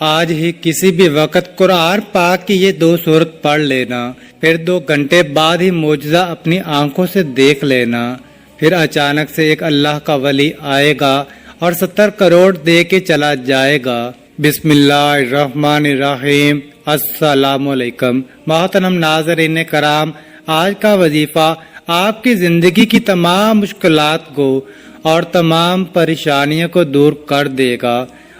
آج ہی کسی بھی وقت قرآن پاک کی یہ 2 سورت پڑھ لینا، پھر 2 گھنٹے بعد ہی معجزہ اپنی آنکھوں سے دیکھ لینا۔ پھر اچانک سے ایک اللہ کا ولی آئے گا اور 70 کروڑ دے کے چلا جائے گا۔ بسم اللہ الرحمن الرحیم۔ السلام علیکم محترم ناظرین کرام، آج کا وظیفہ آپ کی زندگی کی تمام مشکلات کو اور تمام پریشانیوں کو دور کر دے گا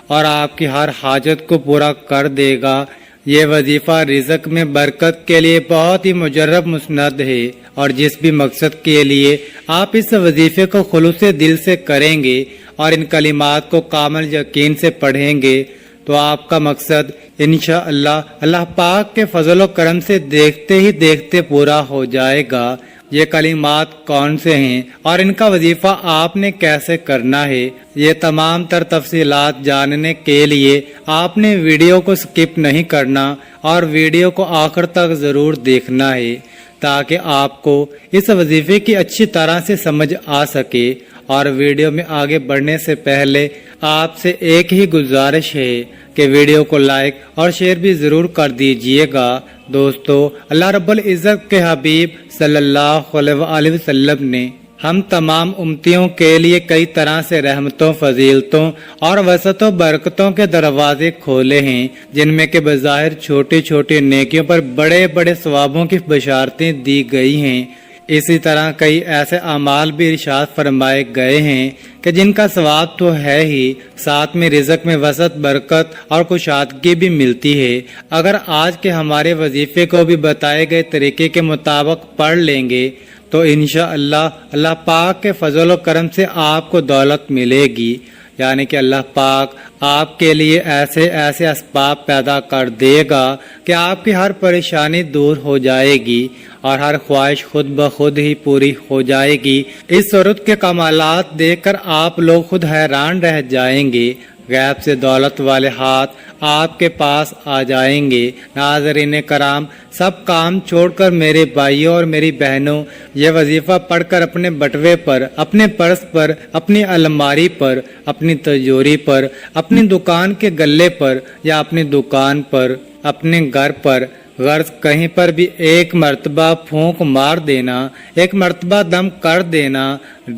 اور آپ کی ہر حاجت کو پورا کر دے گا۔ یہ وظیفہ رزق میں برکت کے لیے بہت ہی مجرب مسند ہے، اور جس بھی مقصد کے لیے آپ اس وظیفے کو خلوص دل سے کریں گے اور ان کلمات کو کامل یقین سے پڑھیں گے تو آپ کا مقصد انشاءاللہ اللہ پاک کے فضل و کرم سے دیکھتے ہی دیکھتے پورا ہو جائے گا۔ یہ کلمات کون سے ہیں اور ان کا وظیفہ آپ نے کیسے کرنا ہے، یہ تمام تر تفصیلات جاننے کے لیے آپ نے ویڈیو کو سکپ نہیں کرنا اور ویڈیو کو آخر تک ضرور دیکھنا ہے تاکہ آپ کو اس وظیفے کی اچھی طرح سے سمجھ آ سکے۔ اور ویڈیو میں آگے بڑھنے سے پہلے آپ سے ایک ہی گزارش ہے کہ ویڈیو کو لائک اور شیئر بھی ضرور کر دیجئے گا۔ دوستو، اللہ رب العزت کے حبیب صلی اللہ علیہ وآلہ وسلم نے ہم تمام امتیوں کے لیے کئی طرح سے رحمتوں، فضیلتوں اور وسعت و برکتوں کے دروازے کھولے ہیں، جن میں کہ بظاہر چھوٹی چھوٹی نیکیوں پر بڑے بڑے ثوابوں کی بشارتیں دی گئی ہیں۔ اسی طرح کئی ایسے اعمال بھی ارشاد فرمائے گئے ہیں کہ جن کا ثواب تو ہے ہی، ساتھ میں رزق میں وسعت، برکت اور کشادگی بھی ملتی ہے۔ اگر آج کے ہمارے وظیفے کو بھی بتائے گئے طریقے کے مطابق پڑھ لیں گے تو انشاءاللہ اللہ پاک کے فضل و کرم سے آپ کو دولت ملے گی، یعنی کہ اللہ پاک آپ کے لیے ایسے ایسے اسباب پیدا کر دے گا کہ آپ کی ہر پریشانی دور ہو جائے گی اور ہر خواہش خود بخود ہی پوری ہو جائے گی۔ اس صورت کے کمالات دیکھ کر آپ لوگ خود حیران رہ جائیں گے، غیب سے دولت والے ہاتھ آپ کے پاس آ جائیں گے۔ ناظرین کرام، سب کام چھوڑ کر میرے بھائیوں اور میری بہنوں یہ وظیفہ پڑھ کر اپنے بٹوے پر، اپنے پرس پر، اپنی الماری پر، اپنی تجوری پر، اپنی دکان کے گلے پر یا اپنی دکان پر، اپنے گھر پر، غرض کہیں پر بھی ایک مرتبہ پھونک مار دینا، ایک مرتبہ دم کر دینا۔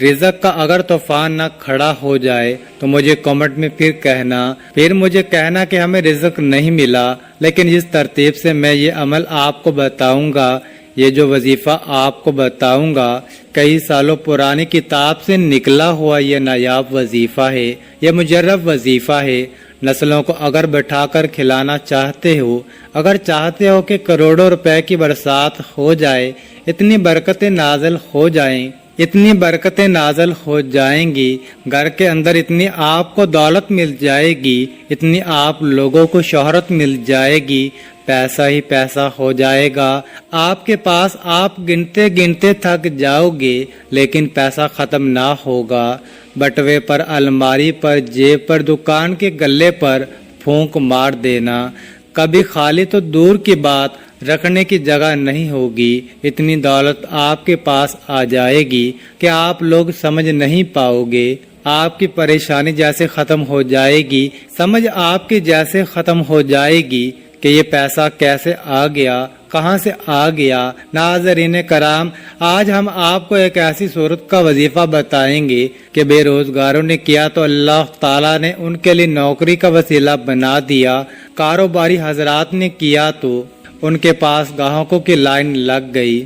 رزق کا اگر طوفان نہ کھڑا ہو جائے تو مجھے کمنٹ میں پھر مجھے کہنا کہ ہمیں رزق نہیں ملا، لیکن جس ترتیب سے میں یہ عمل آپ کو بتاؤں گا، یہ جو وظیفہ آپ کو بتاؤں گا، کئی سالوں پرانی کتاب سے نکلا ہوا یہ نایاب وظیفہ ہے، یہ مجرب وظیفہ ہے۔ نسلوں کو اگر بٹھا کر کھلانا چاہتے ہو، اگر چاہتے ہو کہ کروڑوں روپے کی برسات ہو جائے، اتنی برکتیں نازل ہو جائیں، اتنی برکتیں نازل ہو جائیں گی، گھر کے اندر اتنی آپ کو دولت مل جائے گی، اتنی آپ لوگوں کو شہرت مل جائے گی، پیسہ ہی پیسہ ہو جائے گا آپ کے پاس، آپ گنتے گنتے تھک جاؤ گے لیکن پیسہ ختم نہ ہوگا۔ بٹوے پر، الماری پر، جیب پر، دکان کے گلے پر پھونک مار دینا، کبھی خالی تو دور کی بات رکھنے کی جگہ نہیں ہوگی، اتنی دولت آپ کے پاس آ جائے گی کہ آپ لوگ سمجھ نہیں پاؤ گے۔ آپ کی پریشانی جیسے ختم ہو جائے گی، سمجھ آپ کی جیسے ختم ہو جائے گی کہ یہ پیسہ کیسے آ گیا، کہاں سے آ گیا۔ ناظرین کرام، آج ہم آپ کو ایک ایسی صورت کا وظیفہ بتائیں گے کہ بے روزگاروں نے کیا تو اللہ تعالیٰ نے ان کے لیے نوکری کا وسیلہ بنا دیا، کاروباری حضرات نے کیا تو ان کے پاس گاہکوں کی لائن لگ گئی۔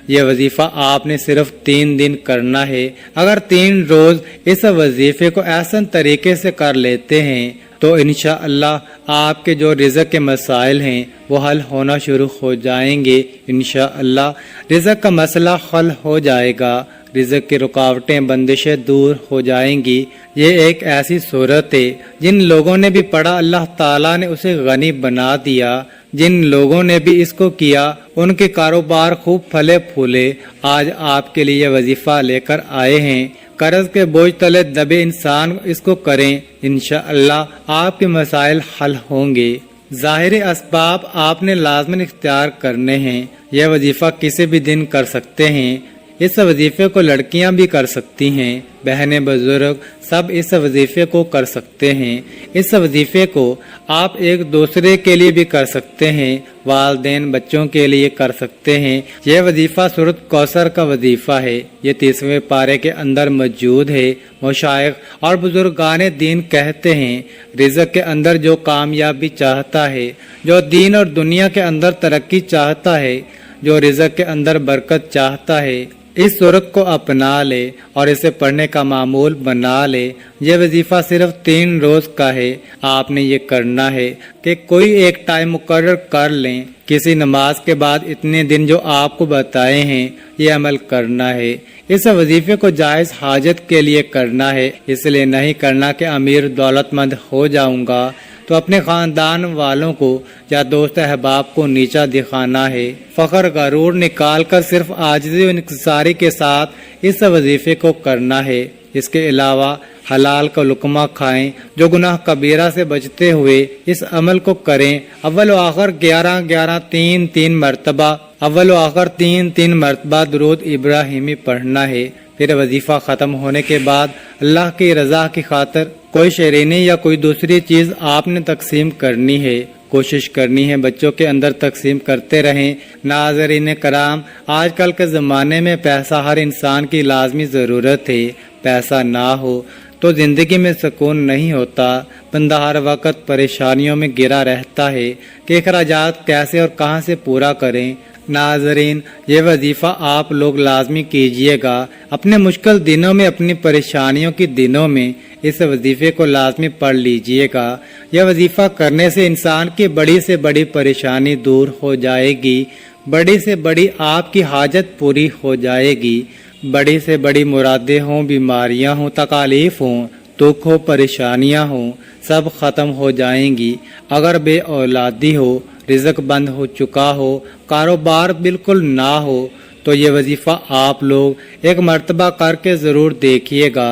یہ وظیفہ آپ نے صرف 3 دن کرنا ہے۔ اگر 3 روز اس وظیفے کو احسن طریقے سے کر لیتے ہیں تو انشاءاللہ آپ کے جو رزق کے مسائل ہیں وہ حل ہونا شروع ہو جائیں گے۔ انشاءاللہ رزق کا مسئلہ حل ہو جائے گا، رزق کی رکاوٹیں، بندشیں دور ہو جائیں گی۔ یہ ایک ایسی صورت ہے جن لوگوں نے بھی پڑھا اللہ تعالیٰ نے اسے غنی بنا دیا، جن لوگوں نے بھی اس کو کیا ان کے کاروبار خوب پھلے پھولے۔ آج آپ کے لیے وظیفہ لے کر آئے ہیں، قرض کے بوجھ تلے دبے انسان اس کو کریں، انشاءاللہ آپ کے مسائل حل ہوں گے۔ ظاہری اسباب آپ نے لازماً اختیار کرنے ہیں۔ یہ وظیفہ کسی بھی دن کر سکتے ہیں، اس वजीफे को लड़कियां भी कर सकती हैं, बहनें बुजुर्ग सब इस वजीफे को कर सकते हैं। इस वजीफे को आप एक दूसरे के लिए भी कर सकते हैं, वालदेन बच्चों के लिए कर सकते हैं। यह वजीफा सूरत कौसर का वजीफा है। ये 30वें पारे के अंदर मौजूद है। मुशाइख और बुजुर्गान दीन कहते हैं, रिज़्क़ के अंदर जो कामयाबी चाहता है, जो दीन और दुनिया के अंदर तरक्की चाहता है, जो रिज़्क़ के अंदर बरकत चाहता है, इस सूरत को अपना ले और इसे पढ़ने का मामूल बना ले। यह वजीफा सिर्फ 3 रोज का है। आपने ये करना है कि कोई एक टाइम मुकर्रर कर लें, किसी नमाज के बाद इतने दिन जो आपको बताए हैं ये अमल करना है। इस वजीफे को जायज हाजत के लिए करना है, इसलिए नहीं करना कि अमीर दौलतमंद हो जाऊंगा तो अपने खानदान वालों को या दोस्त अहबाब को नीचा दिखाना है। फखर गरूर निकाल कर सिर्फ आजिज़ी और इंकिसारी के साथ इस वजीफे को करना है। इसके अलावा हलाल का लुकमा खाएं, जो गुनाह कबीरा से बचते हुए इस अमल को करें। अव्वल व आखिर 11-11 3-3 मरतबा अव्वल व आखिर 3-3 मरतबा दुरूद इब्राहिमी पढ़ना है। फिर वजीफा खत्म होने के बाद अल्लाह की रजा की खातिर कोई शरीनी या कोई दूसरी चीज आपने तकसीम करनी है, कोशिश करनी है बच्चों के अंदर तकसीम करते रहें। नाज़रीन कराम, आजकल के ज़माने में पैसा हर इंसान की लाजमी ज़रूरत है। पैसा ना हो तो ज़िंदगी में सुकून नहीं होता। बंदा हर वक्त परेशानियों में घिरा रहता है कि अखराजात कैसे और कहां से पूरा करें। नाज़रीन, ये वजीफ़ा आप लोग लाजमी कीजिएगा। अपने मुश्किल दिनों में, अपनी परेशानियों के दिनों में इस वजीफे को लाजमी पढ़ लीजिएगा। यह वजीफा करने से इंसान की बड़ी से बड़ी परेशानी दूर हो जाएगी, बड़ी से बड़ी आपकी हाजत पूरी हो जाएगी। बड़ी से बड़ी मुरादें हों, बीमारियां हों, तकालीफ हों, दुख हो, परेशानियां हों, सब ख़त्म हो जाएंगी। अगर बे औलादी हो, रिज़्क़ बंद हो चुका हो, कारोबार बिल्कुल ना हो, तो ये वजीफ़ा आप लोग एक मर्तबा करके ज़रूर देखिएगा।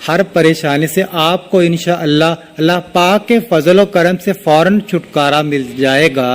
हर परेशानी से आपको इंशाअल्लाह अल्लाह पाक के फजल व करम से फौरन छुटकारा मिल जाएगा।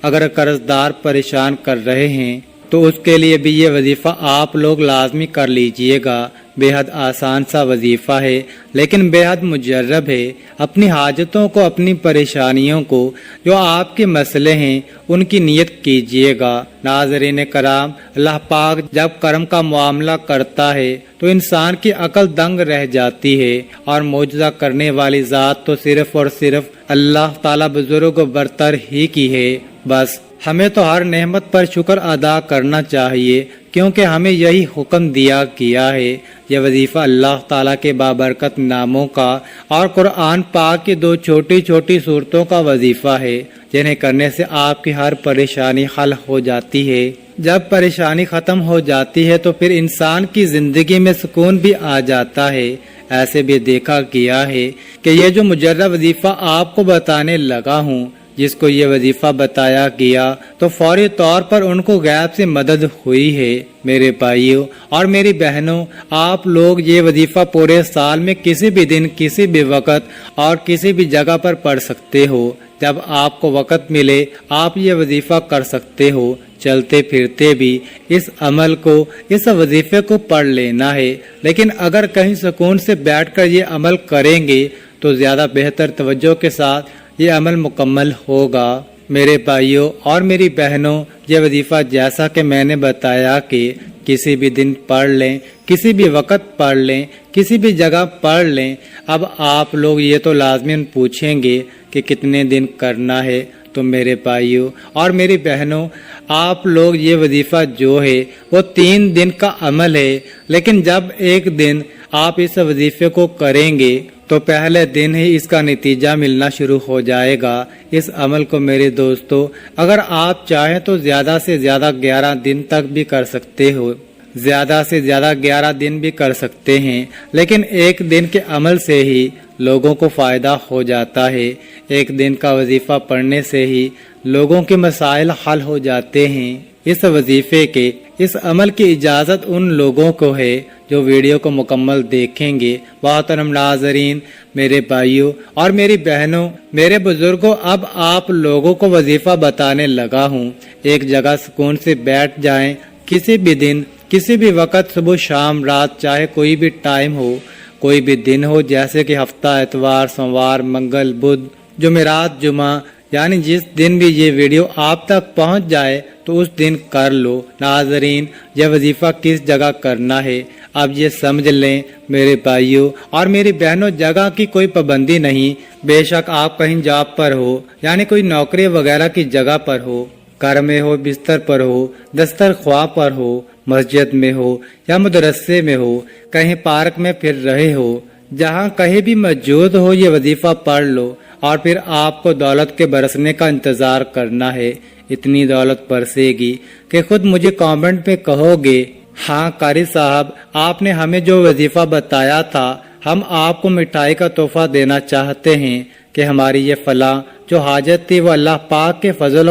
अगर कर्जदार परेशान कर रहे हैं तो उसके लिए भी ये वजीफ़ा आप लोग लाजमी कर लीजिएगा। बेहद आसान सा वजीफ़ा है, लेकिन बेहद मुजर्रब है। अपनी हाजतों को, अपनी परेशानियों को, जो आपके मसले हैं, उनकी नियत कीजिएगा। नाज़रीन कराम, अल्लाह पाक जब करम का मामला करता है तो इंसान की अकल दंग रह जाती है, और मौजज़ा करने वाली ज़ात तो सिर्फ और सिर्फ अल्लाह ताला बुजुर्ग बरतर ही की है। बस हमें तो हर नेमत पर शुक्र अदा करना चाहिए, क्योंकि हमें यही हुक्म दिया गया है। यह वजीफ़ा अल्लाह ताला के बाबरकत नामों का और कुरान पाक की 2 छोटी छोटी सूरतों का वजीफ़ा है, जिन्हें करने से आपकी हर परेशानी हल हो जाती है। जब परेशानी ख़त्म हो जाती है तो फिर इंसान की ज़िंदगी में सुकून भी आ जाता है। ऐसे भी देखा गया है कि ये जो मुजर्रब वजीफ़ा आपको बताने लगा हूँ, जिसको ये वजीफा बताया गया तो फौरी तौर पर उनको गैब से मदद हुई है। मेरे भाइयों और मेरी बहनों, आप लोग ये वजीफा पूरे साल में किसी भी दिन, किसी भी वक्त और किसी भी जगह पर पढ़ सकते हो। जब आपको वक्त मिले आप ये वजीफा कर सकते हो। चलते फिरते भी इस अमल को, इस वजीफे को पढ़ लेना है। लेकिन अगर कहीं सुकून से बैठकर ये अमल करेंगे तो ज्यादा बेहतर तवज्जो के साथ ये अमल मुकम्मल होगा। मेरे भाइयों और मेरी बहनों, ये वजीफा जैसा कि मैंने बताया कि किसी भी दिन पढ़ लें, किसी भी वक्त पढ़ लें, किसी भी जगह पढ़ लें। अब आप लोग ये तो लाजमन पूछेंगे कि कितने दिन करना है। तो मेरे भाइयों और मेरी बहनों, आप लोग ये वजीफा जो है वो 3 दिन का अमल है, लेकिन जब एक दिन आप इस वजीफे को करेंगे तो पहले दिन ही इसका नतीजा मिलना शुरू हो जाएगा। इस अमल को मेरे दोस्तों, अगर आप चाहें तो ज्यादा से ज्यादा 11 दिन तक भी कर सकते हो, ज्यादा से ज्यादा 11 दिन भी कर सकते हैं, लेकिन एक दिन के अमल से ही लोगों को फायदा हो जाता है। एक दिन का वजीफा पढ़ने से ही लोगों के मसाइल हल हो जाते हैं। इस वजीफे के, इस अमल की इजाज़त उन लोगों को है जो वीडियो को मुकम्मल देखेंगे। मोहतरम नाज़रीन, मेरे भाइयों और मेरी बहनों, मेरे बुजुर्गों, अब आप लोगों को वजीफा बताने लगा हूँ। एक जगह सुकून से बैठ जाएं, किसी भी दिन, किसी भी वक्त, सुबह शाम रात, चाहे कोई भी टाइम हो, कोई भी दिन हो, जैसे कि हफ्ता, इतवार, सोमवार, मंगल, बुध, जुमेरात, जुमा, यानी जिस दिन भी ये वीडियो आप तक पहुंच जाए तो उस दिन कर लो। नाजरीन, यह वजीफा किस जगह करना है अब ये समझ लें मेरे भाइयों और मेरी बहनों। जगह की कोई पाबंदी नहीं, बेशक आप कहीं जॉब पर हो, यानी कोई नौकरी वगैरह की जगह पर हो, घर में हो, बिस्तर पर हो, दस्तरख्वां पर हो, मस्जिद में हो या मदरसे में हो, कहीं पार्क में फिर रहे हो, जहाँ कहीं भी मौजूद हो, ये वजीफा पढ़ लो और फिर आपको दौलत के बरसने का इंतजार करना है। इतनी दौलत बरसेगी कि खुद मुझे कमेंट में कहोगे, हाँ कारी साहब, आपने हमें जो वजीफा बताया था, हम आपको मिठाई का तोहफा देना चाहते हैं कि हमारी ये फला जो हाजत थी वो अल्लाह पाक के फजल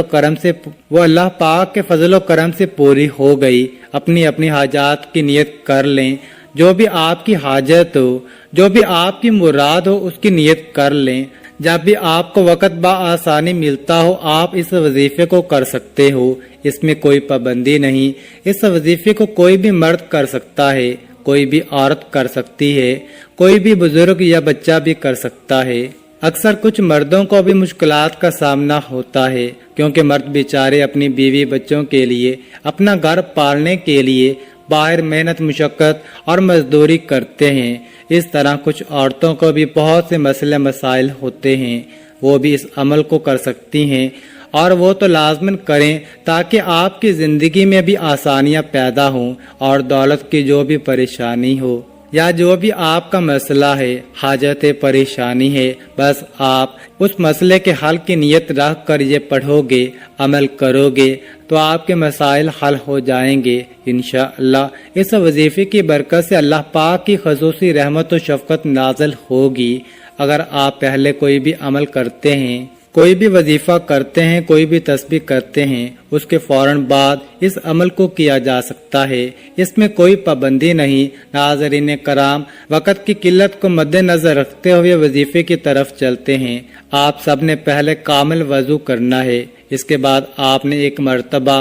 व करम से पूरी हो गई। अपनी अपनी हाजात की नियत कर लें, जो भी आपकी हाजत हो, जो भी आपकी मुराद हो, उसकी नियत कर लें। जब भी आपको वक़्त बआसानी मिलता हो, आप इस वजीफे को कर सकते हो। इसमें कोई पाबंदी नहीं। इस वजीफे को कोई भी मर्द कर सकता है, कोई भी औरत कर सकती है, कोई भी बुजुर्ग या बच्चा भी कर सकता है। अक्सर कुछ मर्दों को भी मुश्किलात का सामना होता है, क्योंकि मर्द बेचारे अपनी बीवी बच्चों के लिए, अपना घर पालने के लिए बाहर मेहनत, मुशक्कत और मजदूरी करते हैं। इस तरह कुछ औरतों को भी बहुत से मसले मसाइल होते हैं, वो भी इस अमल को कर सकती हैं और वो तो लाजमन करें ताकि आपकी ज़िंदगी में भी आसानियां पैदा हों और दौलत की जो भी परेशानी हो या जो भी आपका मसला है, हाजत परेशानी है, बस आप उस मसले के हल की नियत रख कर ये पढ़ोगे, अमल करोगे तो आपके मसाइल हल हो जाएंगे इंशाअल्लाह। इस वजीफे की बरकत से अल्लाह पाक की खसूसी रहमत और शफकत नाज़िल होगी। अगर आप पहले कोई भी अमल करते हैं, कोई भी वजीफा करते हैं, कोई भी तस्बीह करते हैं, उसके फौरन बाद इस अमल को किया जा सकता है। इसमें कोई पाबंदी नहीं। नाज़रीन कराम, वक़्त की किल्लत को मद्देनजर रखते हुए वजीफे की तरफ चलते हैं। आप सब ने पहले कामिल वजू करना है, इसके बाद आपने एक मर्तबा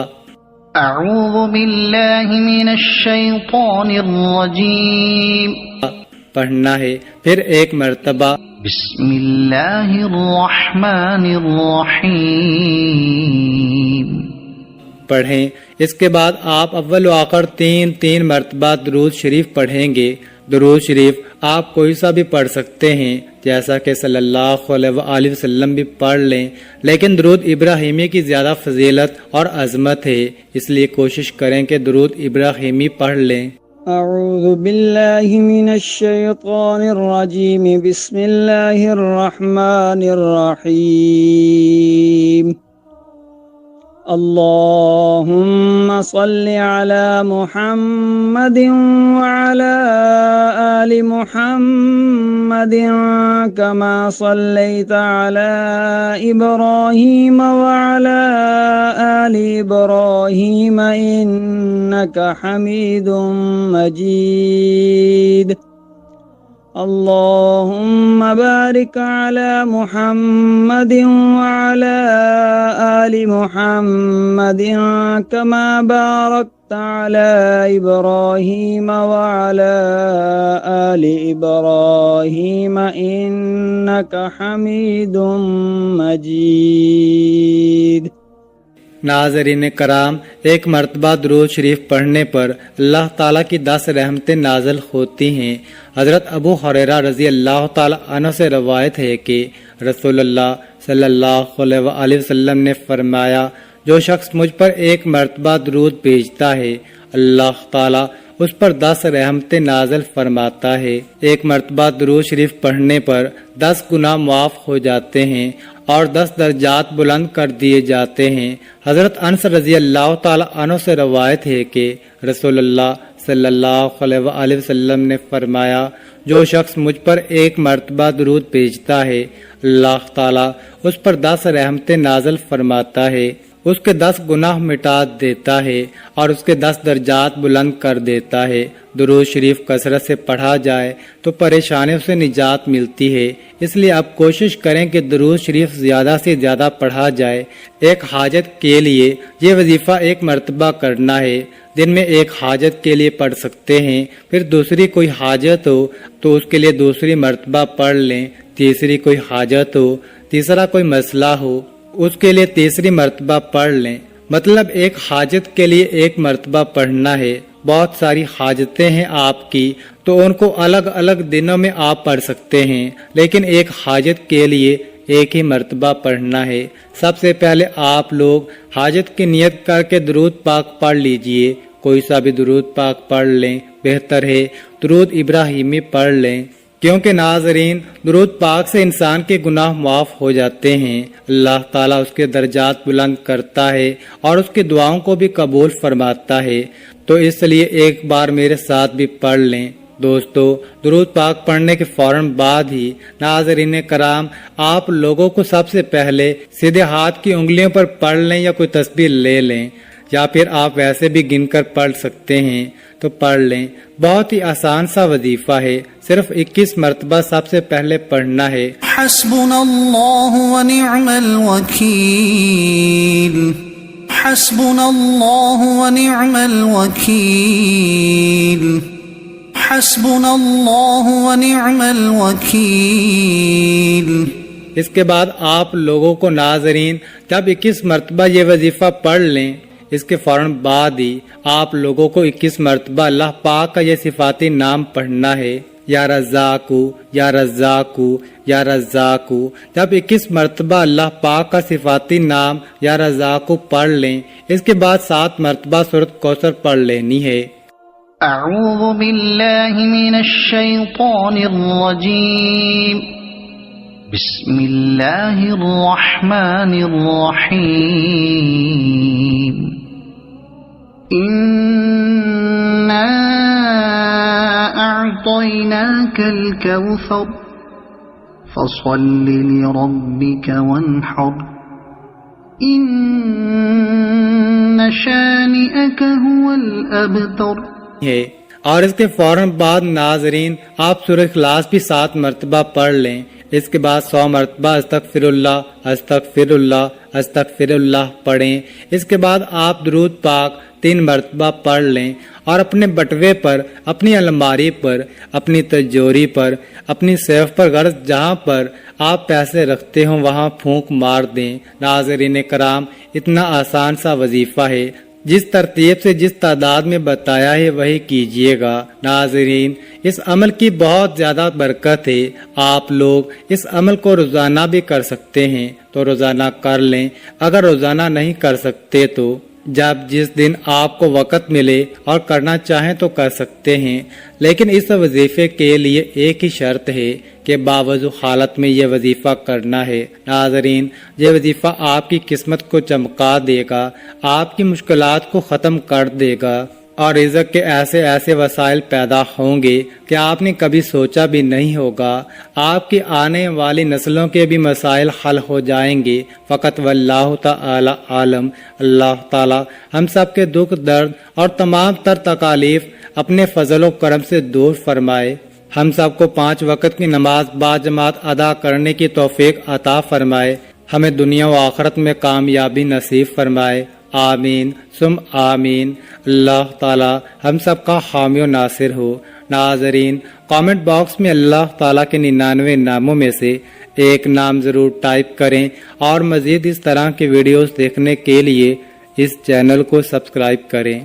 अऊज़ु बिल्लाहि मिनश शैतानिर रजीम पढ़ना है, फिर एक मर्तबा बिस्मिल्लाहिर रहमानिर रहीम पढ़ें। इसके बाद आप अव्वल व आखिर तीन मर्तबा दुरूद शरीफ पढ़ेंगे। दुरूद शरीफ आप कोई सा भी पढ़ सकते हैं, जैसा कि सल्लल्लाहु अलैहि वसल्लम भी पढ़ लें, लेकिन दुरूद इब्राहिमी की ज्यादा फजीलत और अजमत है, इसलिए कोशिश करें कि दुरूद इब्राहिमी पढ़ लें। अऊज़ु बिल्लाहि मिनश शैतानिर रजीम बिस्मिल्लाहिर रहमानिर रहीम अल्लाहुम्मा सल्लि अला मुहम्मदिन व अला आलि मुहम्मदिन कमा सल्लैता अला इब्राहीम व अला आलि इब्राहीम इन्नका हमीदुम मजीद अल्लाहुम्मा बारिक अला मुहम्मदिन व अला आलि मुहम्मदिन कमा बारकता अला इब्राहीम व अला आलि इब्राहीम इन्नका हमीदुम मजीद। नाज़रीन कराम, एक मर्तबा दुरूद शरीफ पढ़ने पर अल्लाह ताला की 10 रहमतें नाज़िल होती हैं। हज़रत अबू हुरैरा रज़ी अल्लाह ताला अन्हु से रवायत है कि रसूलुल्लाह सल्लल्लाहु अलैहि वसल्लम ने फरमाया, जो शख्स मुझ पर एक मर्तबा दुरूद भेजता है, अल्लाह ताला उस पर 10 रहमतें नाज़िल फरमाता है। एक मर्तबा दुरूद शरीफ पढ़ने पर 10 गुनाह माफ हो जाते हैं और 10 दर्जात बुलंद कर दिए जाते हैं। हजरत अनस रजी अल्लाह ताला अन्हु से रवायत है कि रसूलुल्लाह सल्लल्लाहु अलैहि वसल्लम ने फरमाया, जो शख्स मुझ पर एक मर्तबा दुरूद भेजता है, अल्लाह ताला उस पर 10 रहमतें नाज़िल फरमाता है। اس کے 10 گناہ مٹا دیتا ہے اور اس کے 10 درجات بلند کر دیتا ہے۔ درود شریف کثرت سے پڑھا جائے تو پریشانیوں سے نجات ملتی ہے، اس لیے آپ کوشش کریں کہ درود شریف زیادہ سے زیادہ پڑھا جائے۔ ایک حاجت کے لیے یہ وظیفہ 1 مرتبہ کرنا ہے، دن میں 1 حاجت کے لیے پڑھ سکتے ہیں، پھر دوسری کوئی حاجت ہو تو اس کے لیے دوسری مرتبہ پڑھ لیں، تیسری کوئی حاجت ہو، تیسرا کوئی مسئلہ ہو اس کے لیے تیسری مرتبہ پڑھ لیں۔ مطلب 1 حاجت کے لیے 1 مرتبہ پڑھنا ہے۔ بہت ساری حاجتیں ہیں آپ کی تو ان کو الگ الگ دنوں میں آپ پڑھ سکتے ہیں، لیکن 1 حاجت کے لیے 1 ہی مرتبہ پڑھنا ہے۔ سب سے پہلے آپ لوگ حاجت کی نیت کر کے درود پاک پڑھ لیجئے، کوئی سا بھی درود پاک پڑھ لیں، بہتر ہے درود ابراہیمی پڑھ لیں، کیونکہ ناظرین درود پاک سے انسان کے گناہ معاف ہو جاتے ہیں، اللہ تعالیٰ اس کے درجات بلند کرتا ہے اور اس کی دعاؤں کو بھی قبول فرماتا ہے۔ تو اس لیے ایک بار میرے ساتھ بھی پڑھ لیں۔ دوستو، درود پاک پڑھنے کے فوراً بعد ہی ناظرین کرام آپ لوگوں کو سب سے پہلے سیدھے ہاتھ کی انگلیوں پر پڑھ لیں یا کوئی تسبیح لے لیں، یا پھر آپ ویسے بھی گن کر پڑھ سکتے ہیں تو پڑھ لیں۔ بہت ہی آسان سا وظیفہ ہے، صرف 21 مرتبہ سب سے پہلے پڑھنا ہے۔ حسبنا اللہ ونعم الوکیل، حسبنا اللہ ونعم الوکیل، حسبنا اللہ ونعم الوکیل۔ اس کے بعد آپ لوگوں کو ناظرین جب 21 مرتبہ یہ وظیفہ پڑھ لیں، اس کے فوراً بعد ہی آپ لوگوں کو 21 مرتبہ اللہ پاک کا یہ صفاتی نام پڑھنا ہے، یا رزاقو یا رزاقو یا رزاقو۔ جب 21 مرتبہ اللہ پاک کا صفاتی نام یا رزاقو پڑھ لیں، اس کے بعد 7 مرتبہ سورۃ کوثر پڑھ لینی ہے۔ اعوذ باللہ من الشیطان الرجیم، بسم اللہ الرحمن الرحیم۔ إِنَّا أَعْطَيْنَاكَ الْكَوْثَرَ فَصَلِّ لِرَبِّكَ وَانْحَرْ إِنَّ شَانِئَكَ هُوَ الْأَبْتَرُ۔ ہے اور اس کے فوراً بعد ناظرین آپ سورہ اخلاص بھی 7 مرتبہ پڑھ لیں۔ اس کے بعد 100 مرتبہ استغفر اللہ استغفر اللہ استغفر اللہ پڑھیں۔ اس کے بعد آپ درود پاک 3 مرتبہ پڑھ لیں اور اپنے بٹوے پر، اپنی الماری پر، اپنی تجوری پر، اپنی سیف پر، غرض جہاں پر آپ پیسے رکھتے ہوں وہاں پھونک مار دیں۔ ناظرین کرام اتنا آسان سا وظیفہ ہے، جس ترتیب سے جس تعداد میں بتایا ہے وہی کیجئے گا۔ ناظرین اس عمل کی بہت زیادہ برکت ہے، آپ لوگ اس عمل کو روزانہ بھی کر سکتے ہیں تو روزانہ کر لیں، اگر روزانہ نہیں کر سکتے تو جب جس دن آپ کو وقت ملے اور کرنا چاہیں تو کر سکتے ہیں، لیکن اس وظیفے کے لیے ایک ہی شرط ہے کہ باوضو حالت میں یہ وظیفہ کرنا ہے۔ ناظرین یہ وظیفہ آپ کی قسمت کو چمکا دے گا، آپ کی مشکلات کو ختم کر دے گا اور رزق کے ایسے ایسے وسائل پیدا ہوں گے کہ آپ نے کبھی سوچا بھی نہیں ہوگا۔ آپ کی آنے والی نسلوں کے بھی مسائل حل ہو جائیں گے۔ فقط واللہ تعالی عالم۔ اللہ تعالی ہم سب کے دکھ درد اور تمام تر تکالیف اپنے فضل و کرم سے دور فرمائے، ہم سب کو 5 وقت کی نماز باجماعت ادا کرنے کی توفیق عطا فرمائے، ہمیں دنیا و آخرت میں کامیابی نصیب فرمائے، آمین ثم آمین۔ اللہ تعالی ہم سب کا حامی و ناصر ہو۔ ناظرین کامنٹ باکس میں اللہ تعالیٰ کے 99 ناموں میں سے ایک نام ضرور ٹائپ کریں اور مزید اس طرح کی ویڈیوز دیکھنے کے لیے اس چینل کو سبسکرائب کریں۔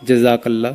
جزاک اللہ۔